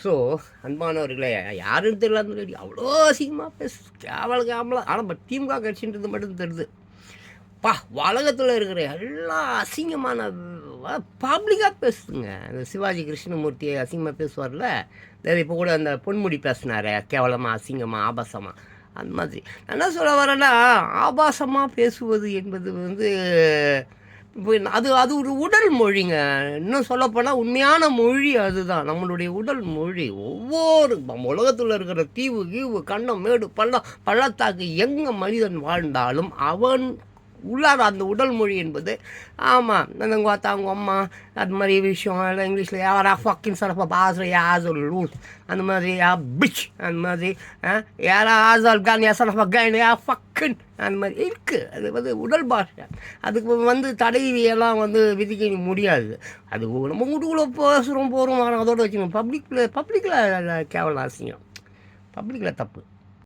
So அன்பானவர்களே, யாருன்னு தெரியல அவ்வளோ அசிங்கமாக கேவலம். ஆனால் பட் திமுக கட்சின்றது மட்டும் தெரியுது. உலகத்தில் இருக்கிற எல்லாம் அசிங்கமான பப்ளிக்காக பேசுதுங்க. இந்த சிவாஜி கிருஷ்ணமூர்த்தியை அசிங்கமாக பேசுவார்ல, இப்போ கூட அந்த பொன்முடி பேசினாரே கேவலமாக அசிங்கமாக ஆபாசமாக. அந்த மாதிரி நான் என்ன சொல்ல வரேன்னா, ஆபாசமாக பேசுவது என்பது அது அது ஒரு உடல் மொழிங்க. இன்னும் சொல்லப்போனால் உண்மையான மொழி அதுதான், நம்மளுடைய உடல் மொழி. ஒவ்வொரு உலகத்தில் இருக்கிற தீவு கீவு கண்டம் மேடு பள்ளத்தாக்கு எங்கே மனிதன் வாழ்ந்தாலும் அவன் உள்ளார அந்த உடல் மொழி என்பது, ஆமாம், அந்த பார்த்தா அவங்க அம்மா அது மாதிரி விஷயம் எல்லாம் இங்கிலீஷில் யாரா ஃபக்கின் சரப்பா பாசுற யாசல் லூஸ் அந்த மாதிரி பிச் அந்த மாதிரி யாரா ஆசால் கான் சரப்பா கைன் ஃபக்கின் அந்த மாதிரி இருக்குது. அது உடல் பாஷை. அதுக்கு தடையெல்லாம் விதிக்க முடியாது. அது நம்ம வீட்டுக்குள்ளே பேசுகிறோம் போகிறோம் அதோடு வச்சுக்கணும். பப்ளிக்கில் கேவலம் அசிங்கம், பப்ளிக்கில் தப்பு.